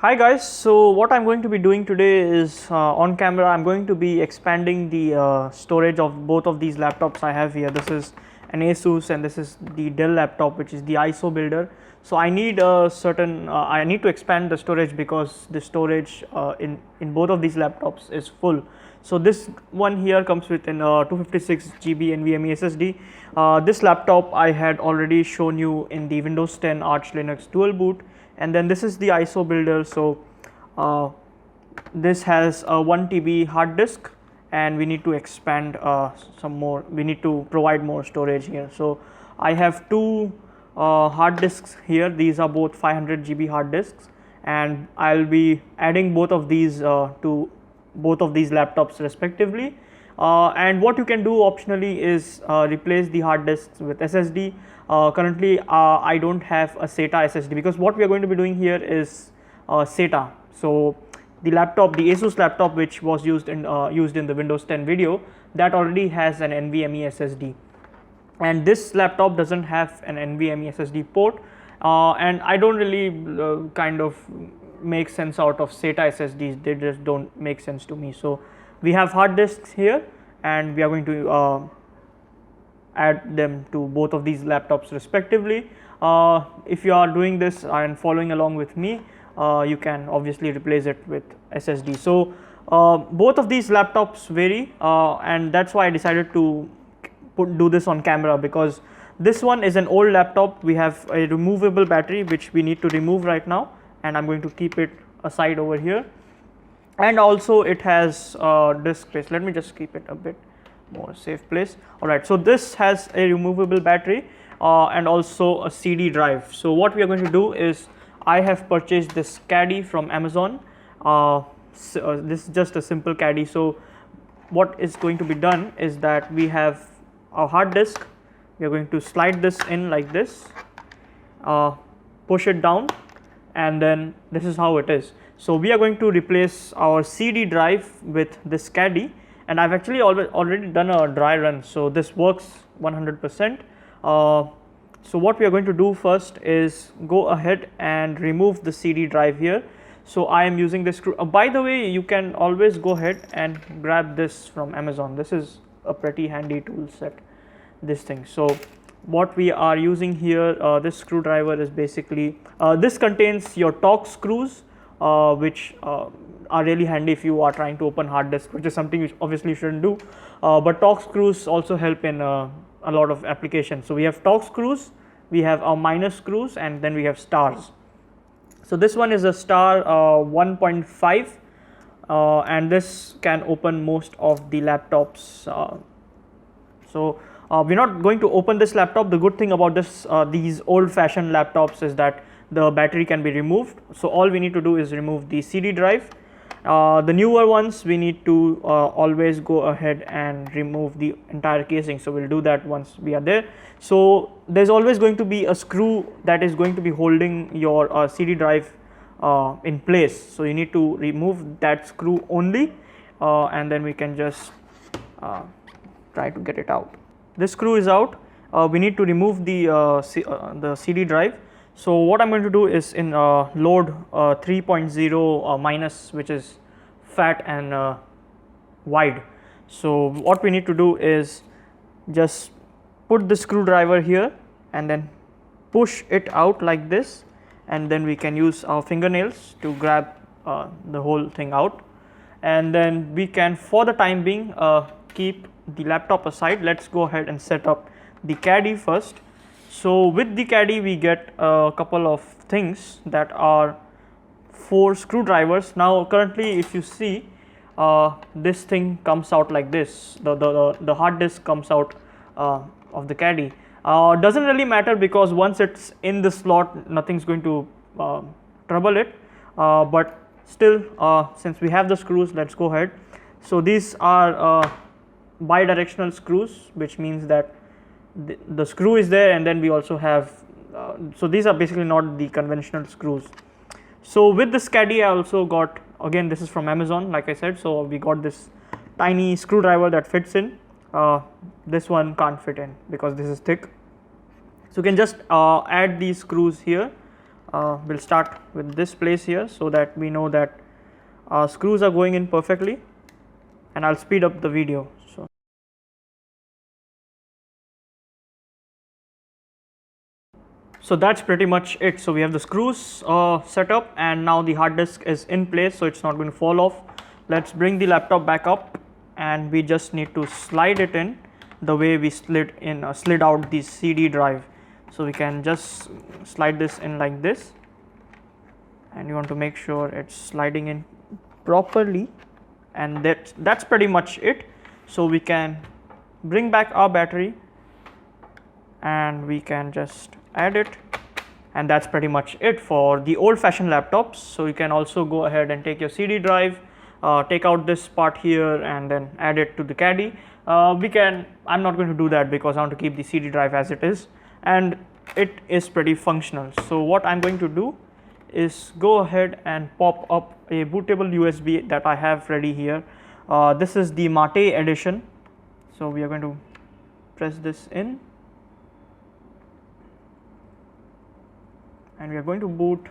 Hi guys, so what I'm going to be doing today is on camera I'm going to be expanding the storage of both of these laptops I have here. This is an Asus and this is the Dell laptop, which is the ISO builder. So I need a certain I need to expand the storage because the storage in both of these laptops is full. So this one here comes with an 256 GB NVMe SSD. This laptop I had already shown you in the Windows 10 Arch Linux dual boot, and then this is the ISO builder. So this has a 1 TB hard disk, and we need to expand some more. We need to provide more storage here. So I have two hard disks here. These are both 500 GB hard disks, and I'll be adding both of these to both of these laptops respectively. And what you can do optionally is replace the hard disks with SSD. Currently I don't have a SATA SSD because what we are going to be doing here is SATA. So the laptop, the Asus laptop which was used in the Windows 10 video, that already has an NVMe SSD, and this laptop doesn't have an NVMe SSD port, and I don't really kind of make sense out of SATA SSDs. They just don't make sense to me. So we have hard disks here, and we are going to add them to both of these laptops respectively. If you are doing this and following along with me, you can obviously replace it with SSD. So both of these laptops vary, and that's why I decided to do this on camera, because this one is an old laptop. We have a removable battery which we need to remove right now, and I'm going to keep it aside over here. And also it has disk space. Let me just keep it a bit more safe place. Alright, so this has a removable battery and also a CD drive. So what we are going to do is, I have purchased this caddy from Amazon. This is just a simple caddy. So what is going to be done is that we have our hard disk. We are going to slide this in like this, push it down, and then this is how it is. So we are going to replace our CD drive with this caddy, and I've actually already done a dry run, so this works 100%. So what we are going to do first is go ahead and remove the CD drive here. So I am using this screw. By the way, you can always go ahead and grab this from Amazon. This is a pretty handy tool set, this thing. So what we are using here, this screwdriver is basically, this contains your Torx screws, which are really handy if you are trying to open hard disk, which is something you obviously shouldn't do, but Torx screws also help in a lot of applications. So we have Torx screws, we have our minus screws, and then we have stars. So this one is a star 1.5, and this can open most of the laptops. So we're not going to open this laptop. The good thing about this these old fashioned laptops is that the battery can be removed. So all we need to do is remove the CD drive. The newer ones, we need to always go ahead and remove the entire casing. So we'll do that once we are there. So there's always going to be a screw that is going to be holding your CD drive in place. So you need to remove that screw only, and then we can just try to get it out. This screw is out. We need to remove the CD drive. So what I'm going to do is in load 3.0 minus, which is fat and wide. So what we need to do is just put the screwdriver here and then push it out like this, and then we can use our fingernails to grab the whole thing out, and then we can, for the time being, keep the laptop aside. Let's go ahead and set up the caddy first. So with the caddy we get a couple of things that are 4 screwdrivers. Now currently if you see, this thing comes out like this. The hard disk comes out of the caddy. Doesn't really matter because once it's in the slot, nothing's going to trouble it, but still, since we have the screws, let's go ahead. So these are bidirectional screws, which means that the screw is there, and then we also have so these are basically not the conventional screws. So with this caddy I also got, again this is from Amazon like I said, so we got this tiny screwdriver that fits in. This one can't fit in because this is thick. So you can just add these screws here we'll start with this place here so that we know that screws are going in perfectly, and I'll speed up the video. So that's pretty much it. So we have the screws set up, and now the hard disk is in place, so it's not going to fall off. Let's bring the laptop back up, and we just need to slide it in the way we slid out the CD drive. So we can just slide this in like this, and you want to make sure it's sliding in properly, and that's pretty much it. So we can bring back our battery, and we can just add it, and that's pretty much it for the old-fashioned laptops. So you can also go ahead and take your CD drive, take out this part here, and then add it to the caddy. I'm not going to do that because I want to keep the CD drive as it is, and it is pretty functional. So what I'm going to do is go ahead and pop up a bootable USB that I have ready here. This is the Mate edition. So we are going to press this in, and we are going to boot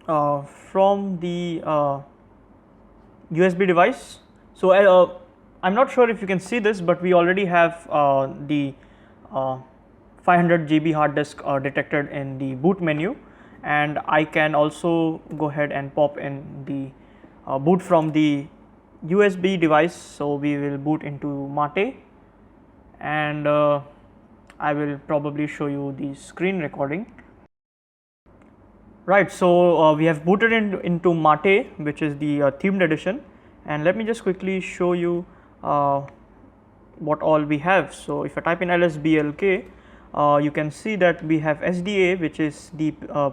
from the USB device. So I'm not sure if you can see this, but we already have the 500 GB hard disk detected in the boot menu, and I can also go ahead and pop in the boot from the USB device. So we will boot into Mate, and I will probably show you the screen recording. Right, so we have booted into Mate, which is the themed edition, and let me just quickly show you what all we have. So if I type in lsblk, you can see that we have SDA, which is the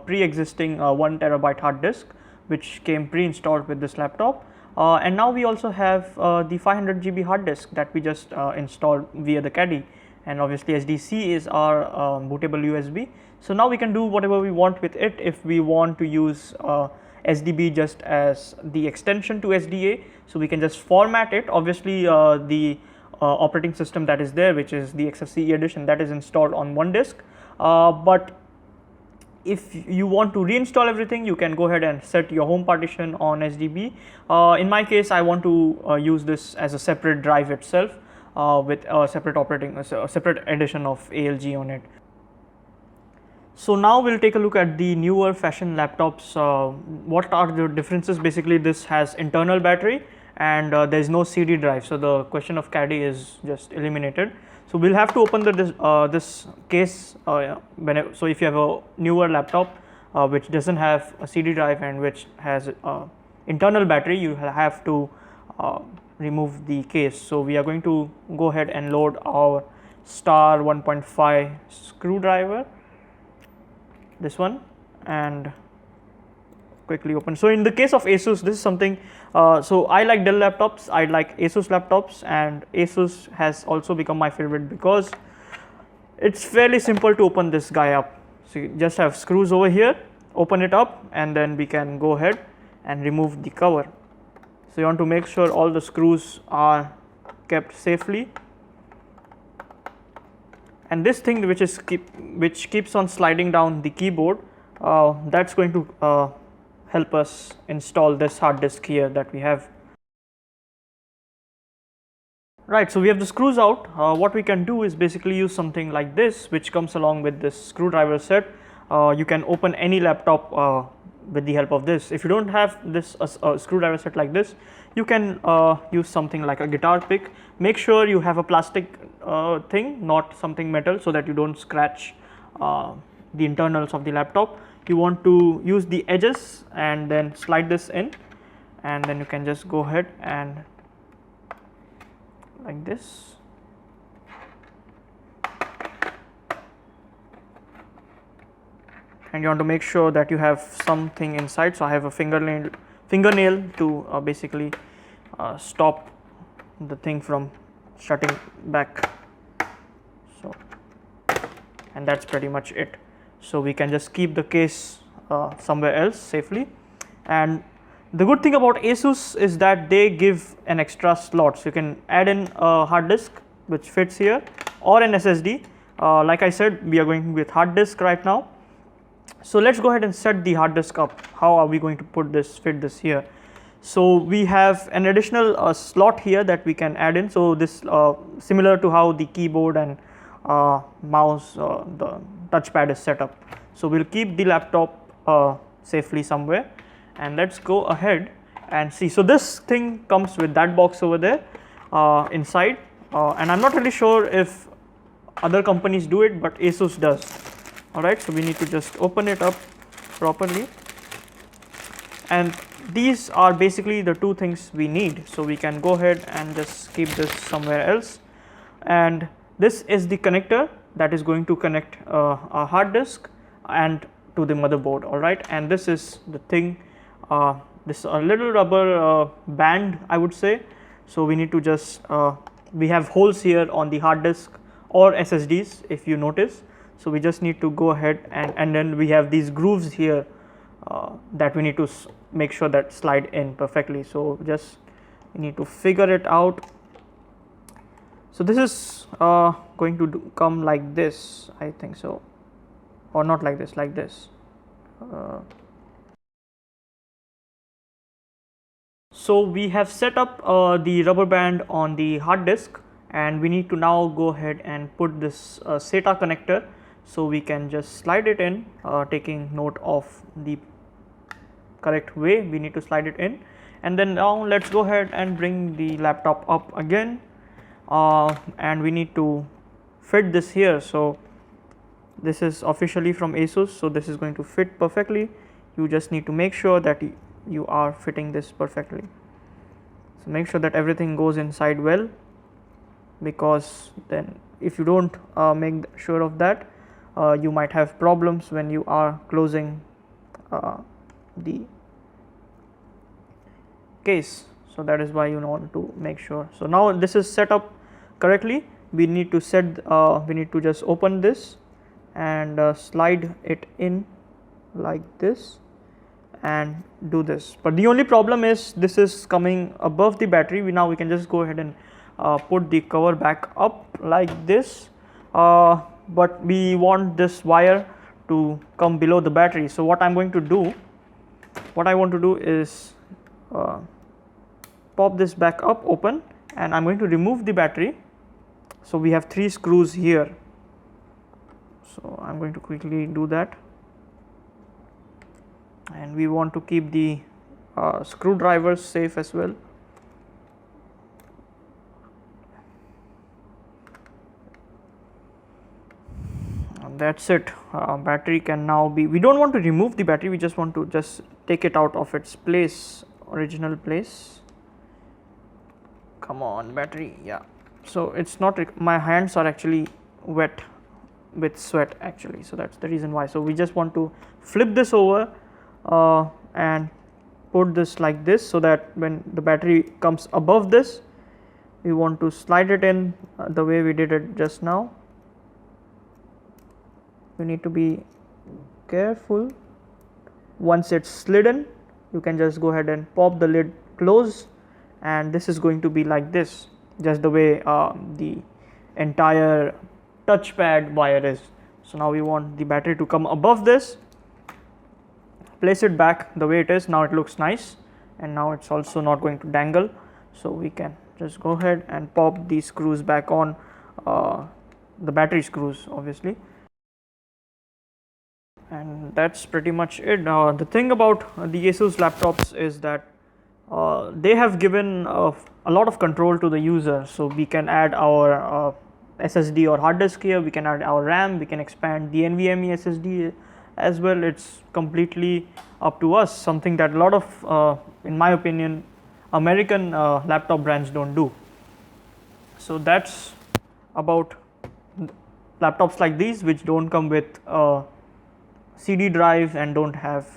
pre-existing 1 terabyte hard disk, which came pre-installed with this laptop, and now we also have the 500 GB hard disk that we just installed via the caddy. And obviously SDC is our bootable USB. So now we can do whatever we want with it. If we want to use SDB just as the extension to SDA, so we can just format it. Obviously the operating system that is there, which is the XFCE edition, that is installed on one disk, but if you want to reinstall everything, you can go ahead and set your home partition on SDB. In my case, I want to use this as a separate drive itself, with a separate edition of ALG on it. So now we'll take a look at the newer fashion laptops. What are the differences? Basically, this has internal battery, and there is no CD drive, so the question of caddy is just eliminated. So we'll have to open this case. So if you have a newer laptop which doesn't have a CD drive and which has internal battery, you have to remove the case. So we are going to go ahead and load our star 1.5 screwdriver, this one, and quickly open. So in the case of ASUS, this is something, so I like Dell laptops, I like ASUS laptops, and ASUS has also become my favorite because it's fairly simple to open this guy up. So you just have screws over here, open it up, and then we can go ahead and remove the cover. So you want to make sure all the screws are kept safely, and this thing which keeps on sliding down the keyboard, that's going to help us install this hard disk here that we have. Right, so we have the screws out. What we can do is basically use something like this, which comes along with this screwdriver set. You can open any laptop with the help of this. If you don't have this screwdriver set like this, you can use something like a guitar pick. Make sure you have a plastic thing, not something metal, so that you don't scratch the internals of the laptop. You want to use the edges and then slide this in, and then you can just go ahead and like this. And you want to make sure that you have something inside. So I have a fingernail to basically stop the thing from shutting back. So, and that's pretty much it. So we can just keep the case somewhere else safely. And the good thing about ASUS is that they give an extra slot, so you can add in a hard disk which fits here, or an SSD. Like I said, we are going with hard disk right now. So let's go ahead and set the hard disk up. How are we going to fit this here? So we have an additional slot here that we can add in. So this similar to how the keyboard and mouse, the touchpad is set up. So we'll keep the laptop safely somewhere, and let's go ahead and see. So this thing comes with that box over there inside, and I'm not really sure if other companies do it, but ASUS does. Alright, so we need to just open it up properly, and these are basically the two things we need. So we can go ahead and just keep this somewhere else, and this is the connector that is going to connect a hard disk and to the motherboard. Alright, and this is the thing, this a little rubber band, I would say. So we need to just we have holes here on the hard disk or SSDs, if you notice. So we just need to go ahead and then we have these grooves here that we need to make sure that slide in perfectly. So just we need to figure it out. So this is going to come like this, I think so, or not like this, like this. So we have set up the rubber band on the hard disk, and we need to now go ahead and put this SATA connector. So we can just slide it in, taking note of the correct way we need to slide it in. And then now let's go ahead and bring the laptop up again, and we need to fit this here. So this is officially from ASUS, so this is going to fit perfectly. You just need to make sure that you are fitting this perfectly. So make sure that everything goes inside well, because then if you don't make sure of that, you might have problems when you are closing the case. So that is why you want to make sure. So now this is set up correctly. We need to we need to just open this and slide it in like this and do this. But the only problem is this is coming above the battery. Now we can just go ahead and put the cover back up like this, but we want this wire to come below the battery. So what I want to do is pop this back up open, and I'm going to remove the battery. So we have 3 screws here, so I'm going to quickly do that, and we want to keep the screwdrivers safe as well. And that's it. Battery can now be, we don't want to remove the battery, we just want to just take it out of its place, original place. Come on battery, yeah. So it's not, my hands are actually wet with sweat actually, so that's the reason why. So we just want to flip this over and put this like this, so that when the battery comes above this, we want to slide it in the way we did it just now. You need to be careful. Once it's slid in, you can just go ahead and pop the lid close, and this is going to be like this, just the way the entire touchpad wire is. So now we want the battery to come above this, place it back the way it is. Now it looks nice, and now it's also not going to dangle. So we can just go ahead and pop these screws back on, the battery screws obviously. And that's pretty much it. The thing about the ASUS laptops is that they have given a lot of control to the user. So we can add our SSD or hard disk here, we can add our RAM, we can expand the NVMe SSD as well. It's completely up to us, something that a lot of, in my opinion, American laptop brands don't do. So that's about laptops like these, which don't come with CD drive and don't have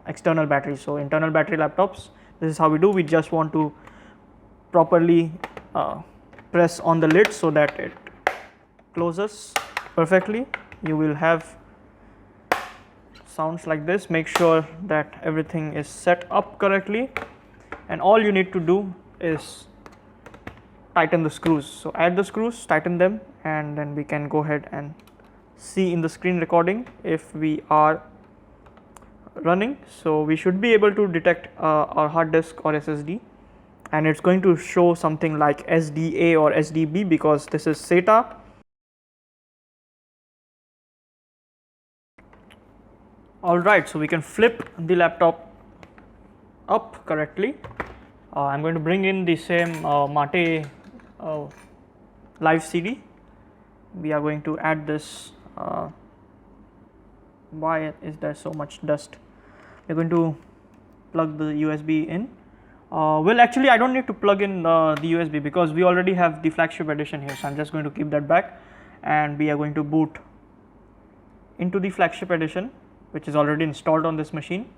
external batteries. So internal battery laptops, this is how we do. We just want to properly press on the lid so that it closes perfectly. You will have sounds like this. Make sure that everything is set up correctly, and all you need to do is tighten the screws. So add the screws, tighten them, and then we can go ahead and see in the screen recording if we are running. So we should be able to detect our hard disk or SSD, and it's going to show something like SDA or SDB because this is SATA. Alright, so we can flip the laptop up correctly. I'm going to bring in the same Mate live CD. We are going to add this. Why is there so much dust? We're going to plug the USB in. Well, actually, I don't need to plug in the USB because we already have the flagship edition here. So I'm just going to keep that back, and we are going to boot into the flagship edition, which is already installed on this machine.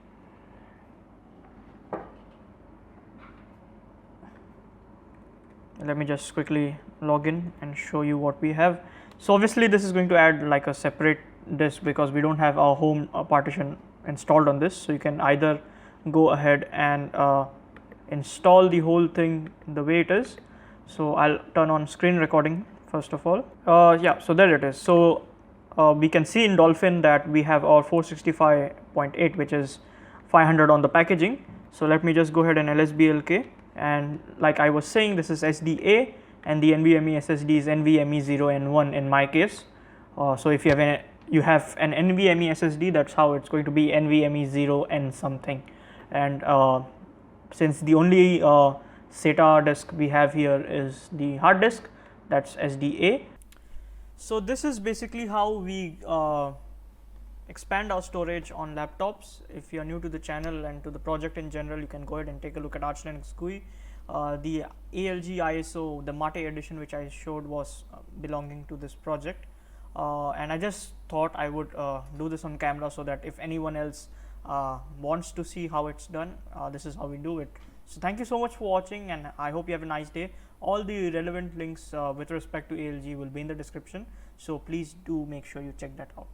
Let me just quickly log in and show you what we have. So obviously this is going to add like a separate disk because we don't have our home partition installed on this. So you can either go ahead and install the whole thing the way it is. So I'll turn on screen recording first of all. Yeah, so there it is. So we can see in Dolphin that we have our 465.8, which is 500 on the packaging. So let me just go ahead and LSBLK, and like I was saying, this is SDA, and the NVMe SSD is NVMe 0N1 in my case. So if you have an NVMe SSD, that's how it's going to be NVMe 0N something. And since the only SATA disk we have here is the hard disk, that's SDA. So this is basically how we expand our storage on laptops. If you are new to the channel and to the project in general, you can go ahead and take a look at Arch Linux GUI. The ALG ISO, the Mate edition which I showed, was belonging to this project, and I just thought I would do this on camera so that if anyone else wants to see how it's done, this is how we do it. So thank you so much for watching, and I hope you have a nice day. All the relevant links with respect to ALG will be in the description, so please do make sure you check that out.